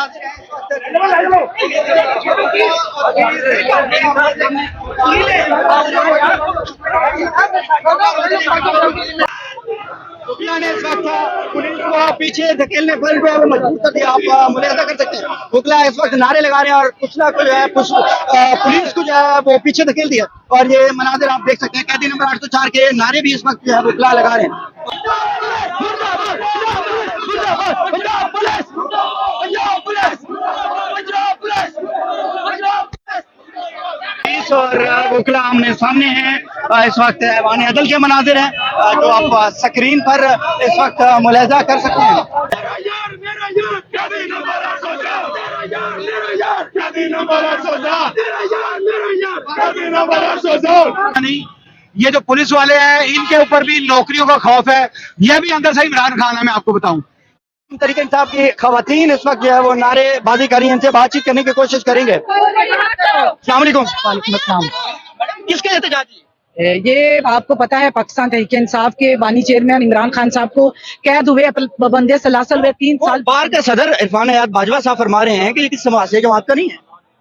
मनाजिर हैं ने इस वक्त पुलिस को पीछे धकेलने पर जो है वो मजबूर कर दिया। आप मुलाहिजा कर सकते हैं वकला इस वक्त नारे लगा रहे हैं और कुछ ना कुछ जो है पुलिस को जो है वो पीछे धकेल दिया। और ये मनाजिर आप देख सकते हैं, कैदी नंबर 804 के नारे भी इस वक्त जो है वकला लगा रहे हैं। और वकला आमने सामने हैं। इस वक्त ऐवान अदल के मनाजिर हैं जो आप स्क्रीन पर इस वक्त मुलाहिजा कर सकते हैं। नहीं, ये जो पुलिस वाले हैं इनके ऊपर भी नौकरियों का खौफ है। यह भी अंदर से इमरान खान है। मैं आपको बताऊं, तरीके साहब की खवातीन इस वक्त जो है वो नारेबाजी कर रही हैं, इनसे बातचीत करने की कोशिश करेंगे। अस्सलाम वालेकुम। किसके एहतजाज? ये आपको पता है पाकिस्तान तहरीक इंसाफ के बानी चेयरमैन इमरान खान साहब को कैद हुए पाबंदी सलासल हुए 3 साल। बार के सदर इरफान हयात बाजवा साहब फरमा रहे हैं कि ये किस सियासी जमात का नहीं है।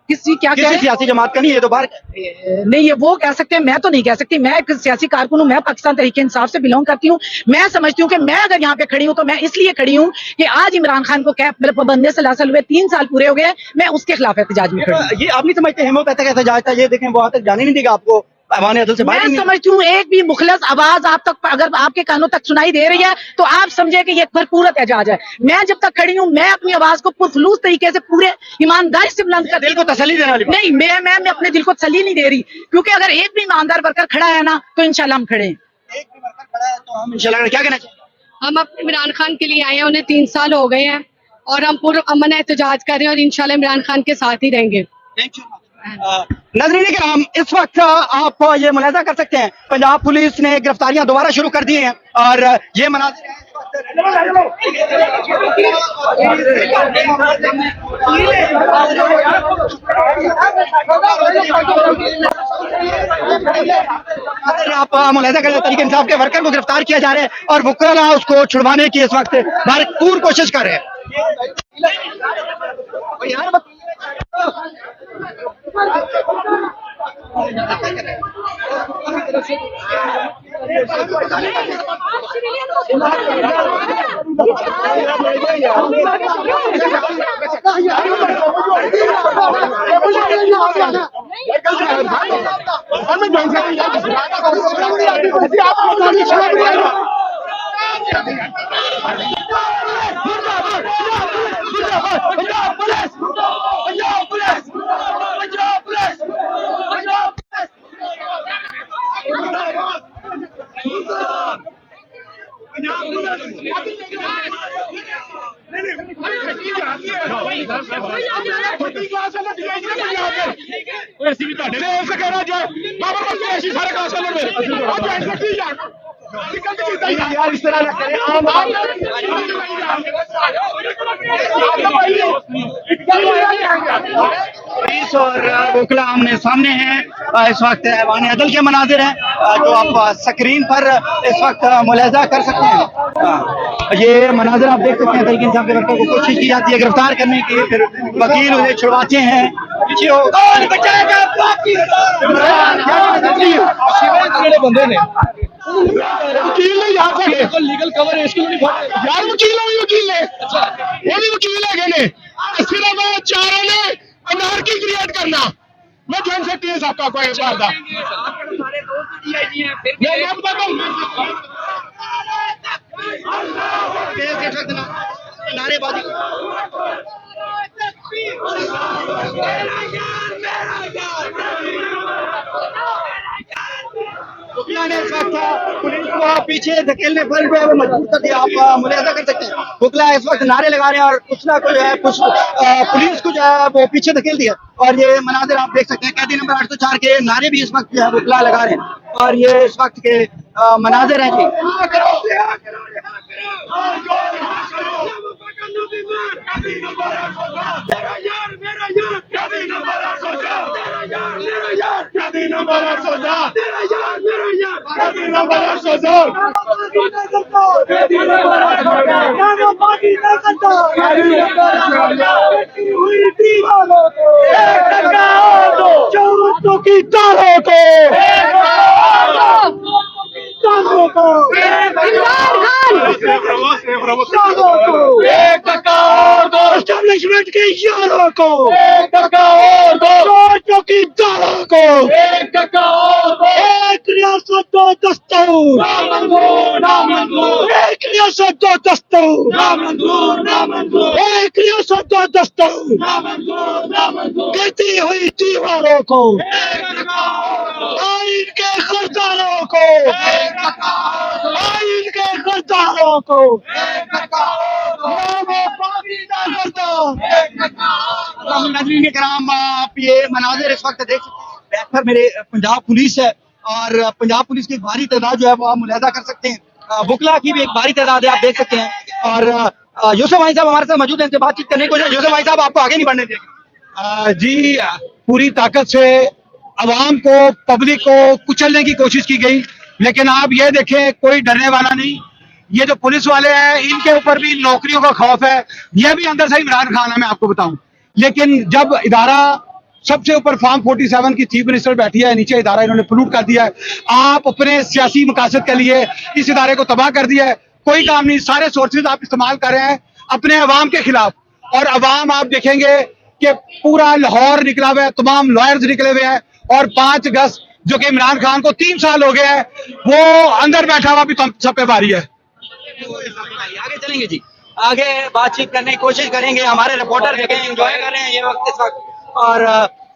किसी सियासी जमात का नहीं है, तो बार नहीं, ये वो कह सकते हैं, मैं तो नहीं कह सकती। मैं एक सियासी कारकुन हूँ, मैं पाकिस्तान तहरीक इंसाफ से बिलोंग करती हूँ। मैं समझती हूँ कि मैं अगर यहाँ पे खड़ी हूँ तो मैं इसलिए खड़ी हूँ कि आज इमरान खान को कैद पाबंदी सलासल हुए 3 साल पूरे हो गए, मैं उसके खिलाफ एहतजाज में खड़ी हूँ। ये आप नहीं समझते हेमोपैथिक एहतजाज था? ये देखें वहां तक जाने नहीं देगा आपको। मैं समझती हूँ एक भी मुखलस आवाज आप तक अगर आपके कानों तक सुनाई दे रही है तो आप समझे कि ये भरपूर एहतजाज है। मैं जब तक खड़ी हूँ मैं अपनी आवाज को पुरखलूस तरीके से पूरे ईमानदारी से बुलंद कर, दिल को तसल्ली देने वाली नहीं, मैं अपने दिल को तसल्ली नहीं दे रही, क्योंकि अगर एक भी ईमानदार वर्कर खड़ा है ना तो इंशाल्लाह हम खड़े हैं। एक भी वर्कर खड़ा है तो हम इंशाल्लाह क्या कहना चाहिए? हम अपने इमरान खान के लिए आए हैं, उन्हें 3 साल हो गए हैं और हम पूरा अमन एहतजाज कर रहे हैं और इंशाल्लाह इमरान खान के साथ ही रहेंगे। नाज़रीन किराम, इस वक्त आप ये मुलाहिजा कर सकते हैं पंजाब पुलिस ने गिरफ्तारियां दोबारा शुरू कर दी हैं और ये मनाजिर हैं आप मुलाहिजा कर तरीके इंसाफ के वर्कर को गिरफ्तार किया जा रहा है और वकला उसको छुड़वाने की इस वक्त भरपूर कोशिश कर रहे हैं। यार इस तरह पुलिस और वकला आमने सामने हैं। इस वक्त ऐवान अदल के मनाजिर हैं जो आप स्क्रीन पर इस वक्त मुलाहिजा कर सकते हैं। ये मनाजिर आप देख सकते हैं, तरीके इंसाफ के वर्कर को कोशिश की जाती है गिरफ्तार करने की, फिर वकील उन्हें छुड़वाते हैं। बंदे ने वकील ने यहाँ पे लीगल कवर है इसके लिए यार वकील ने वो भी वकील है सिर्फ चारों ने अनार्की क्रिएट करना। मैं जान सकती है सबका कोई इस बार था मैं बताता हूँ नारेबाजी ने इस वक्त पुलिस को पीछे धकेलने पर जो है वो मजबूर कर दिया। आप मुलाहिजा कर सकते हैं वकला इस वक्त नारे लगा रहे हैं और कुछ ना कुछ जो है पुलिस को जो है वो पीछे धकेल दिया। और ये मनाजिर आप देख सकते हैं, कैदी नंबर 804 के नारे भी इस वक्त जो है वकला लगा रहे हैं और ये इस वक्त के मनाजिर हैं जी। चौकीदारों को, एस्टेब्लिशमेंट के यारों को, चौकीदारों को, एक रियासत दो दस्तूर, एक रियासत दो दस्तूर, एक रियासत दो दस्तूर, गिरती हुई दीवारों को, आइन के गद्दारों को, आइन के गद्दारों को, नाज़रीन किराम, आप ये मनाज़िर इस वक्त देख सकते हैं। बैक पर मेरे पंजाब पुलिस है और पंजाब पुलिस की एक भारी तादाद जो है वो आप मुलाहिजा कर सकते हैं। वकला की भी एक भारी तादाद है, आप देख सकते हैं। और यूसुफ भाई साहब हमारे साथ मौजूद हैं, इनसे बातचीत करने को। यूसुफ भाई साहब, आपको आगे नहीं बढ़ने देंगे। जी, पूरी ताकत से अवाम को, पब्लिक को कुचलने की कोशिश की गई, लेकिन आप ये देखें कोई डरने वाला नहीं। ये जो पुलिस वाले हैं इनके ऊपर भी नौकरियों का खौफ है। ये भी अंदर से इमरान खान है, मैं आपको बताऊं। लेकिन जब इदारा सबसे ऊपर फॉर्म 47 की चीफ मिनिस्टर बैठी है, नीचे इदारा इन्होंने पलूट कर दिया है। आप अपने सियासी मकासद के लिए इस इदारे को तबाह कर दिया है। कोई काम नहीं, सारे सोर्सेज आप इस्तेमाल कर रहे हैं अपने अवाम के खिलाफ। और अवाम आप देखेंगे कि पूरा लाहौर निकला हुआ है, तमाम लॉयर्स निकले हुए हैं। और 5 अगस्त जो कि इमरान खान को 3 साल हो गए हैं, वो अंदर बैठा हुआ भी सब पे भारी है। आगे चलेंगे जी, आगे बातचीत करने की कोशिश करेंगे। हमारे रिपोर्टर देखें एंजॉय कर रहे हैं ये वक्त इस वक्त। और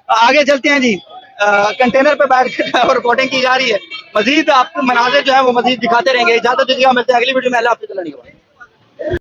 आगे चलते हैं जी, कंटेनर पे बैठ कर रिपोर्टिंग की जा रही है। मजीद आपको मनाजिर जो है वो मजीद दिखाते रहेंगे। इजाजत दीजिएगा, मिलते हैं अगली वीडियो में। अल्लाह हाफिज़।